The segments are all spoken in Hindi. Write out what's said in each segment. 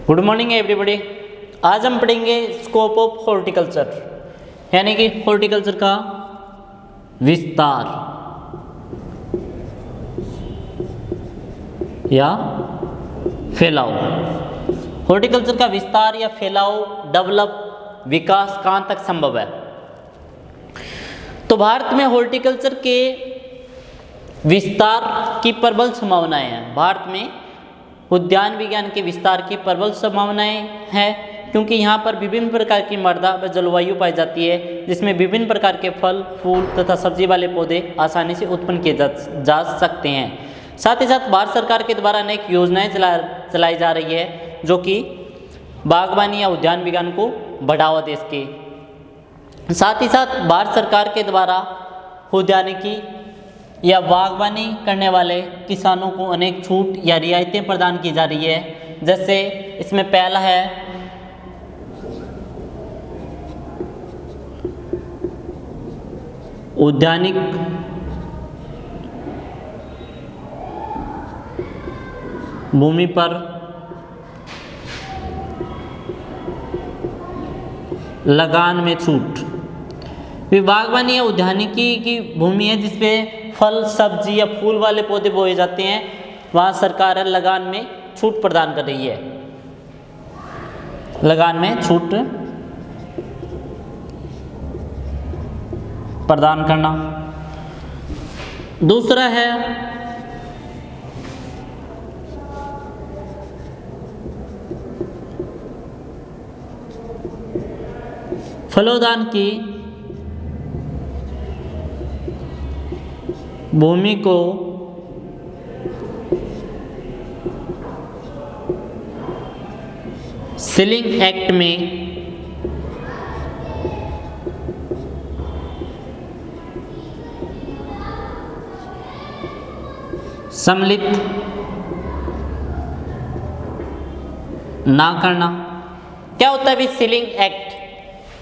Good morning everybody. आज हम पढ़ेंगे स्कोप ऑफ हॉर्टिकल्चर, यानी कि हॉर्टिकल्चर का विस्तार या फैलाव। हॉर्टिकल्चर का विस्तार या फैलाव, डेवलप, विकास कहाँ तक संभव है। तो भारत में हॉर्टिकल्चर के विस्तार की प्रबल संभावनाएं हैं। भारत में उद्यान विज्ञान के विस्तार की प्रबल संभावनाएं हैं, क्योंकि यहाँ पर विभिन्न प्रकार की मृदा व जलवायु पाई जाती है, जिसमें विभिन्न प्रकार के फल, फूल तथा सब्जी वाले पौधे आसानी से उत्पन्न किए जा सकते हैं। साथ ही साथ भारत सरकार के द्वारा अनेक योजनाएं चलाई जा रही है, जो कि बागवानी या उद्यान विज्ञान को बढ़ावा दे सके। साथ ही साथ भारत सरकार के द्वारा उद्यानिकी या बागवानी करने वाले किसानों को अनेक छूट या रियायतें प्रदान की जा रही है। जैसे इसमें पहला है उद्यानिक भूमि पर लगान में छूट। बागवानी या उद्यानिकी की भूमि है जिसपे फल, सब्जी या फूल वाले पौधे बोए जाते हैं, वहाँ सरकार लगान में छूट प्रदान कर रही है। लगान में छूट प्रदान करना। दूसरा है फलोद्यान की भूमि को सीलिंग एक्ट में सम्मिलित ना करना। क्या होता है अभी सीलिंग एक्ट?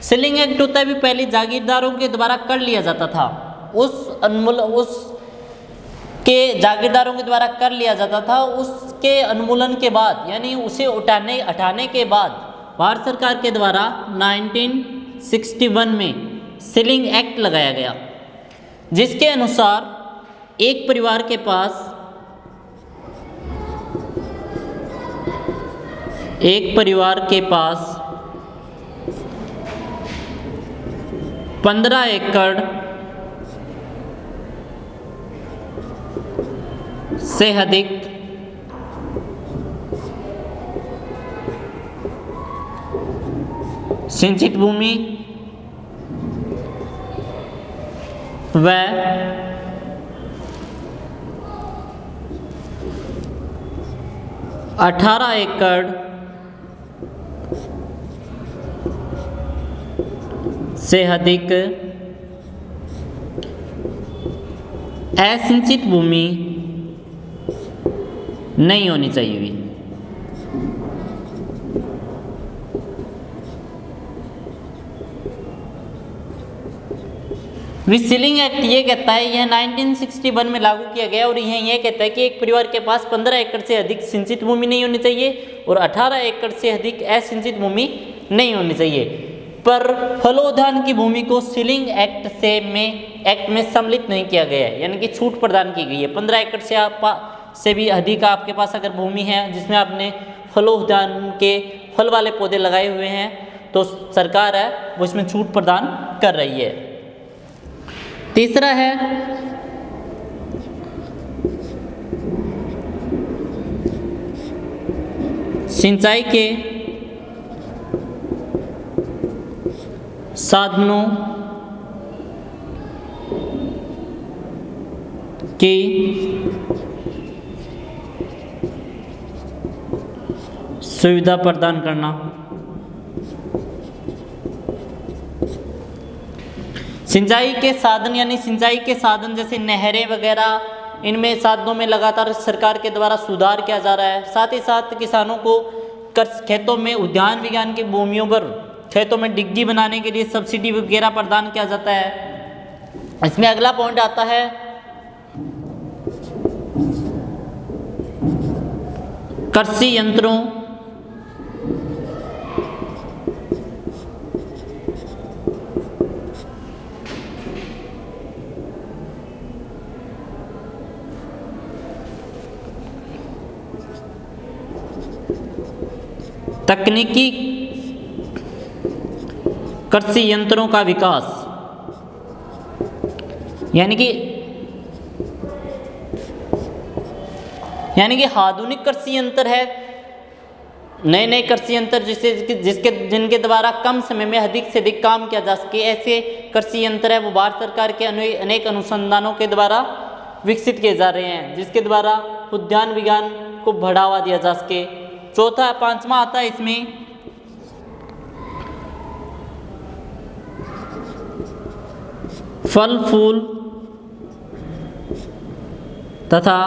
सीलिंग एक्ट होता है अभी पहले जागीरदारों के द्वारा कर लिया जाता था। उसके जागीरदारों के द्वारा कर लिया जाता था। उसके उन्मूलन के बाद, यानी उसे हटाने के बाद भारत सरकार के द्वारा 1961 में सीलिंग एक्ट लगाया गया, जिसके अनुसार एक परिवार के पास 15 एकड़ से अधिक सिंचित भूमि व 18 एकड़ से अधिक असिंचित भूमि नहीं होनी चाहिए। सीलिंग एक्ट ये कहता है, यह 1961 में लागू किया गया और यह कहता है कि एक परिवार के पास 15 एकड़ से अधिक सिंचित भूमि नहीं होनी चाहिए और 18 एकड़ से अधिक असिंचित भूमि नहीं होनी चाहिए। पर फलोद्यान की भूमि को सीलिंग एक्ट में सम्मिलित नहीं किया गया है, यानी कि छूट प्रदान की गई है। 15 एकड़ से भी अधिक आपके पास अगर भूमि है जिसमें आपने फलोद्यान के फल वाले पौधे लगाए हुए हैं, तो सरकार है वो इसमें छूट प्रदान कर रही है। तीसरा है सिंचाई के साधनों की सुविधा प्रदान करना। सिंचाई के साधन, यानी सिंचाई के साधन जैसे नहरें वगैरह, इनमें साधनों में लगातार सरकार के द्वारा सुधार किया जा रहा है। साथ ही साथ किसानों को खेतों में उद्यान विज्ञान की भूमियों पर खेतों में डिग्गी बनाने के लिए सब्सिडी वगैरह प्रदान किया जाता है। इसमें अगला पॉइंट आता है कृषि यंत्रों तकनीकी कृषि यंत्रों का विकास, यानी कि आधुनिक कृषि यंत्र है, नए नए कृषि यंत्र जिनके द्वारा कम समय में अधिक से अधिक काम किया जा सके, ऐसे कृषि यंत्र है वो भारत सरकार के अनेक अनुसंधानों के द्वारा विकसित किए जा रहे हैं, जिसके द्वारा उद्यान विज्ञान को बढ़ावा दिया जा सके। पांचवा आता है इसमें फल फूल तथा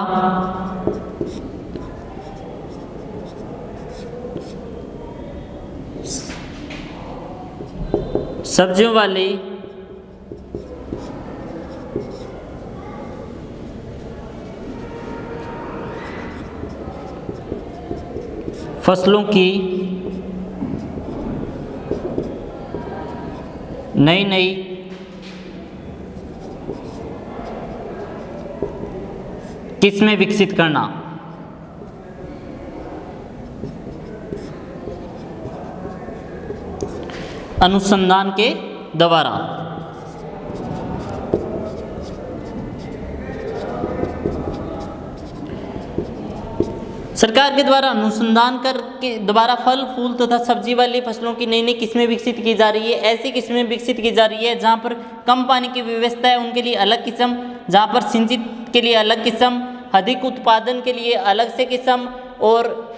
सब्जियों वाली फसलों की नई नई किस्में विकसित करना। अनुसंधान के द्वारा सरकार के द्वारा अनुसंधान के द्वारा फल फूल तथा सब्जी वाली फसलों की नई नई किस्में विकसित की जा रही है। ऐसी किस्में विकसित की जा रही है जहाँ पर कम पानी की व्यवस्था है उनके लिए अलग किस्म, जहाँ पर सिंचित के लिए अलग किस्म, अधिक उत्पादन के लिए अलग से किस्म, और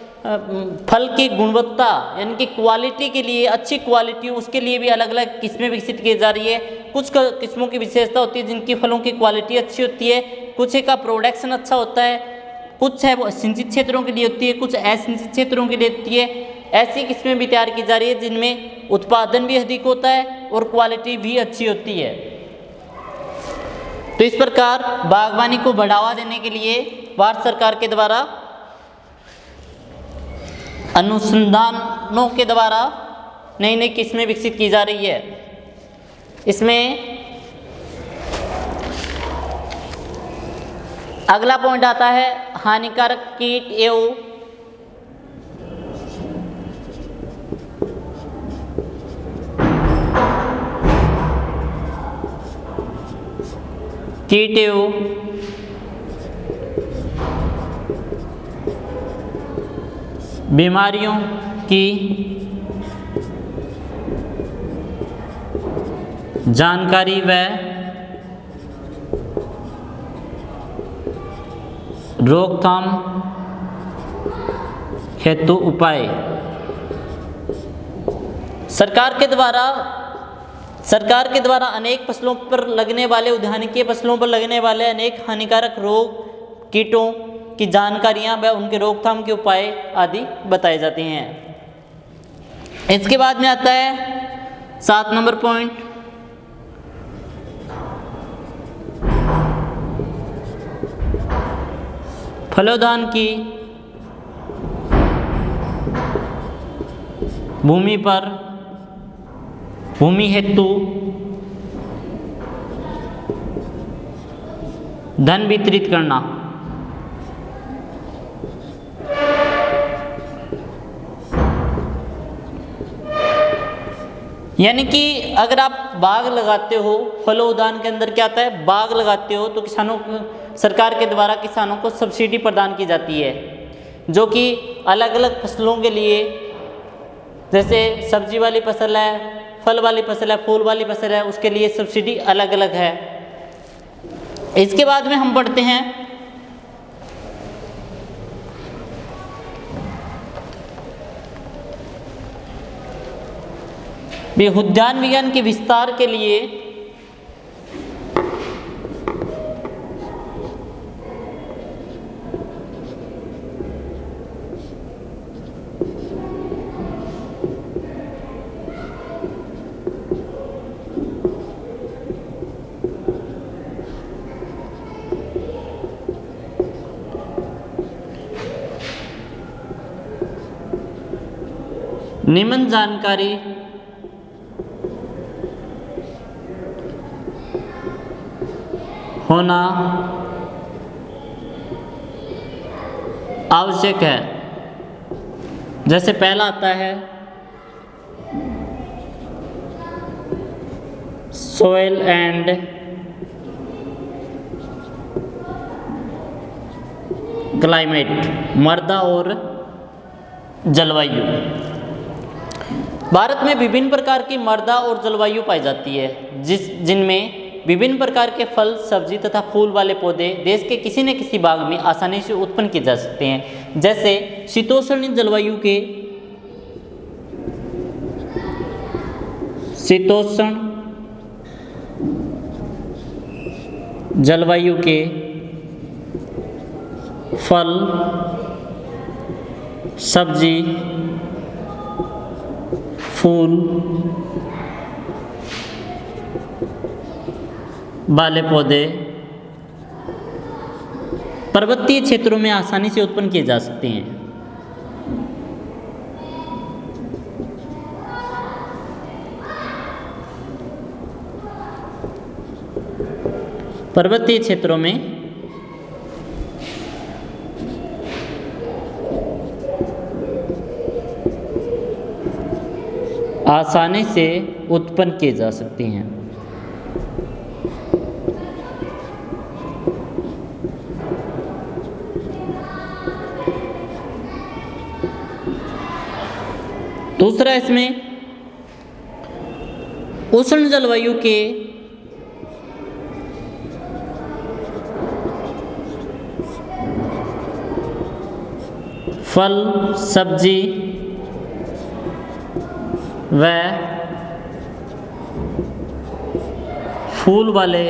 फल की गुणवत्ता यानी कि क्वालिटी के लिए अच्छी क्वालिटी उसके लिए भी अलग अलग किस्में विकसित की जा रही है। कुछ किस्मों की विशेषता होती है जिनकी फलों की क्वालिटी अच्छी होती है, कुछ का प्रोडक्शन अच्छा होता है, कुछ है वो सिंचित क्षेत्रों के लिए होती है, कुछ असिंचित क्षेत्रों के लिए होती है। ऐसी किस्में भी तैयार की जा रही है जिनमें उत्पादन भी अधिक होता है और क्वालिटी भी अच्छी होती है। तो इस प्रकार बागवानी को बढ़ावा देने के लिए भारत सरकार के द्वारा अनुसंधानों के द्वारा नई नई किस्में विकसित की जा रही है। इसमें अगला पॉइंट आता है हानिकारक कीट एवं बीमारियों की जानकारी व रोकथाम हेतु उपाय। सरकार के द्वारा अनेक फसलों पर लगने वाले उद्यानिकीय फसलों पर लगने वाले अनेक हानिकारक रोग कीटों की जानकारियां व उनके रोकथाम के उपाय आदि बताए जाते हैं। इसके बाद में आता है 7 नंबर पॉइंट, फलोद्यान की भूमि हेतु धन वितरित करना। यानी कि अगर आप बाग लगाते हो, फलोद्यान के अंदर क्या आता है, बाग लगाते हो तो सरकार के द्वारा किसानों को सब्सिडी प्रदान की जाती है, जो कि अलग अलग फसलों के लिए, जैसे सब्जी वाली फसल है, फल वाली फसल है, फूल वाली फसल है, उसके लिए सब्सिडी अलग अलग है। इसके बाद में हम पढ़ते हैं उद्यान विज्ञान के विस्तार के लिए निम्न जानकारी होना आवश्यक है। जैसे पहला आता है सोइल एंड क्लाइमेट, मृदा और जलवायु। भारत में विभिन्न प्रकार की मृदा और जलवायु पाई जाती है, जिनमें विभिन्न प्रकार के फल, सब्जी तथा फूल वाले पौधे देश के किसी न किसी भाग में आसानी से उत्पन्न किए जा सकते हैं। जैसे शीतोष्ण जलवायु के फल, सब्जी, फूल वाले पौधे पर्वतीय क्षेत्रों में आसानी से उत्पन्न किए जा सकते हैं। पर्वतीय क्षेत्रों में आसानी से उत्पन्न किए जा सकते हैं। दूसरा, इसमें उष्ण जलवायु के फल, सब्जी व फूल वाले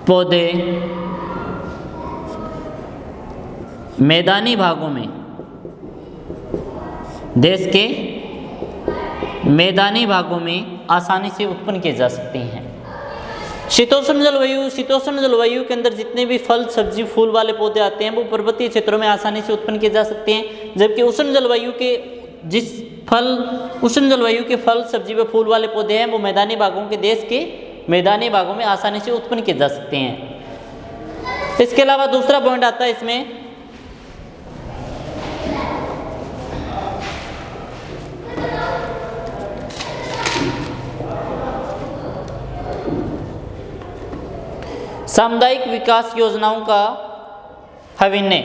पौधे मैदानी भागों में, देश के मैदानी भागों में आसानी से उत्पन्न किए जा सकते हैं। शीतोष्ण जलवायु के अंदर जितने भी फल, सब्जी, फूल वाले पौधे आते हैं वो पर्वतीय क्षेत्रों में आसानी से उत्पन्न किए जा सकते हैं, जबकि उष्ण जलवायु के फल, सब्जी व फूल वाले पौधे हैं वो मैदानी भागों के, देश के मैदानी भागों में आसानी से उत्पन्न किए जा सकते हैं। इसके अलावा दूसरा पॉइंट आता है इसमें सामुदायिक विकास योजनाओं का अभिनय।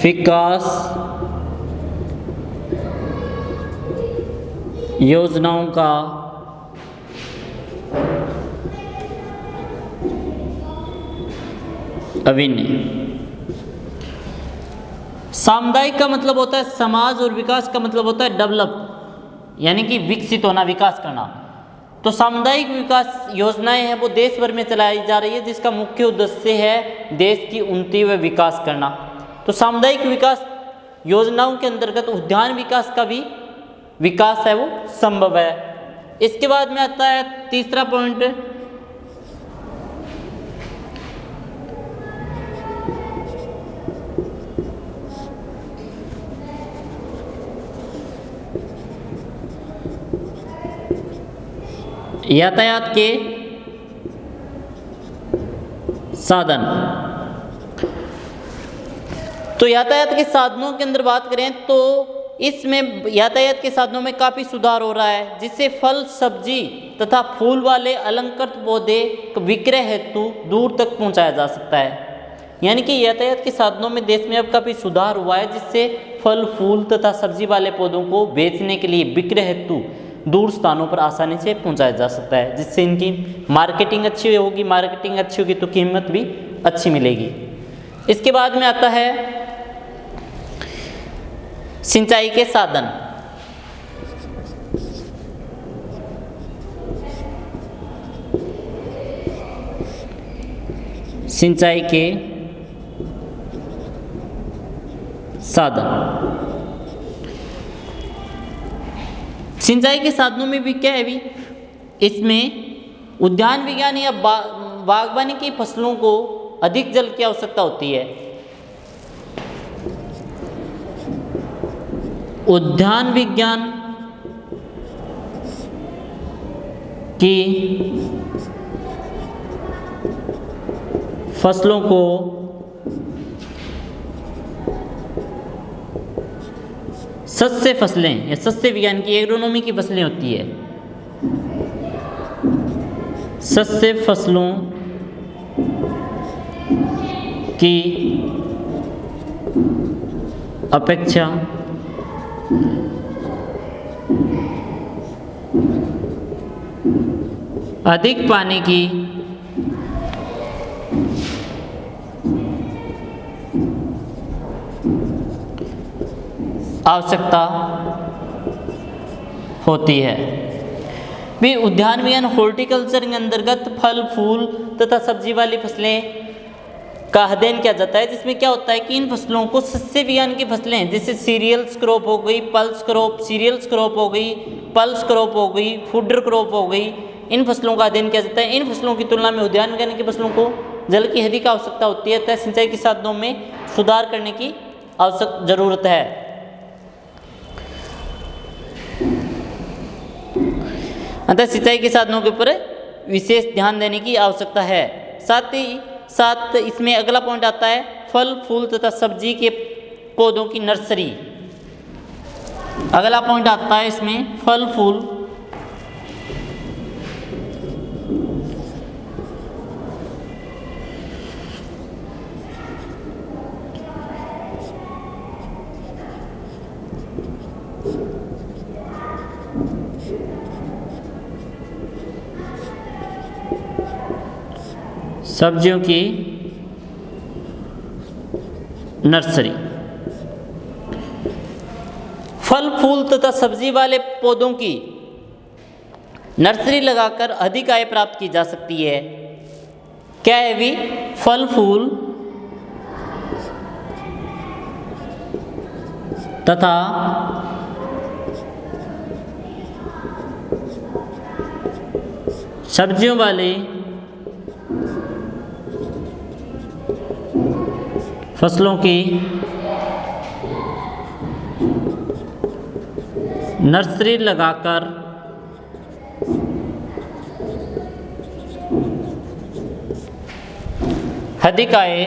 विकास योजनाओं का अभिनय। सामुदायिक का मतलब होता है समाज और विकास का मतलब होता है डेवलप, यानी कि विकसित होना, विकास करना। तो सामुदायिक विकास योजनाएं हैं वो देश भर में चलाई जा रही है, जिसका मुख्य उद्देश्य है देश की उन्नति व विकास करना। तो सामुदायिक विकास योजनाओं के अंतर्गत उद्यान विकास का भी विकास है वो संभव है। इसके बाद में आता है तीसरा पॉइंट, यातायात के साधन। तो यातायात के साधनों के अंदर बात करें तो इसमें यातायात के साधनों में काफ़ी सुधार हो रहा है, जिससे फल, सब्जी तथा फूल वाले अलंकृत पौधे विक्रय हेतु दूर तक पहुंचाया जा सकता है। यानी कि यातायात के साधनों में देश में अब काफ़ी सुधार हुआ है, जिससे फल, फूल तथा सब्जी वाले पौधों को बेचने के लिए विक्रय हेतु दूर स्थानों पर आसानी से पहुंचाया जा सकता है, जिससे इनकी मार्केटिंग अच्छी होगी। मार्केटिंग अच्छी होगी तो कीमत भी अच्छी मिलेगी। इसके बाद में आता है सिंचाई के साधन। सिंचाई के साधन। सिंचाई के साधनों में भी क्या है भी, इसमें उद्यान विज्ञान या बागवानी की फसलों को अधिक जल की आवश्यकता होती है। उद्यान विज्ञान की फसलों को सस्य फसलें या सस्य विज्ञान की एग्रोनॉमी की फसलें होती है, सस्य फसलों की अपेक्षा अधिक पानी की आवश्यकता होती है। भी उद्यान विज्ञान हॉर्टिकल्चर के अंतर्गत फल फूल तथा सब्जी वाली फसलें का अध्ययन किया जाता है, जिसमें क्या होता है कि इन फसलों को सस्य विज्ञान की फसलें जैसे सीरियल्स क्रॉप हो गई, पल्स क्रॉप, सीरियल्स क्रॉप हो गई, पल्स क्रॉप हो गई, फूडर क्रॉप हो गई, इन फसलों का अध्ययन किया जाता है। इन फसलों की तुलना में उद्यान विज्ञान की फसलों को जल की अधिक आवश्यकता होती है, अतः सिंचाई के साधनों में सुधार करने की आवश्यक जरूरत है। अतः सिंचाई के साधनों के ऊपर विशेष ध्यान देने की आवश्यकता है। साथ ही साथ इसमें अगला पॉइंट आता है फल फूल तथा सब्जी के पौधों की नर्सरी। अगला पॉइंट आता है इसमें फल फूल सब्जियों की नर्सरी। फल फूल तथा सब्जी वाले पौधों की नर्सरी लगाकर अधिक आय प्राप्त की जा सकती है। क्या है भी फल फूल तथा सब्जियों वाले फसलों की नर्सरी लगाकर अधिक आय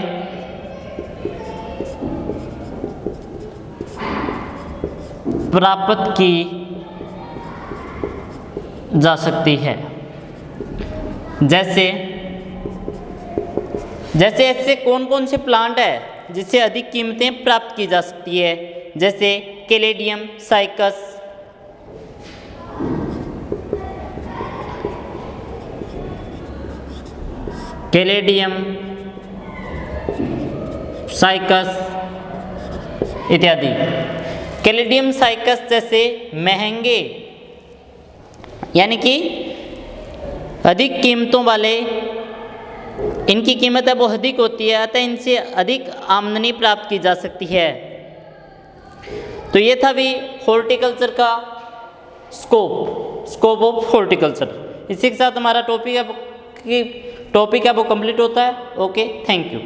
प्राप्त की जा सकती है। जैसे ऐसे कौन कौन से प्लांट है जिससे अधिक कीमतें प्राप्त की जा सकती है, जैसे कैलेडियम साइकस, इत्यादि। कैलेडियम साइकस जैसे महंगे यानी कि अधिक कीमतों वाले, इनकी कीमत है वो अधिक होती है, अतः इनसे अधिक आमदनी प्राप्त की जा सकती है। तो ये था भी हॉर्टिकल्चर का स्कोप ऑफ हॉर्टिकल्चर। इसी के साथ हमारा टॉपिक है वो कंप्लीट होता है। Okay, thank you.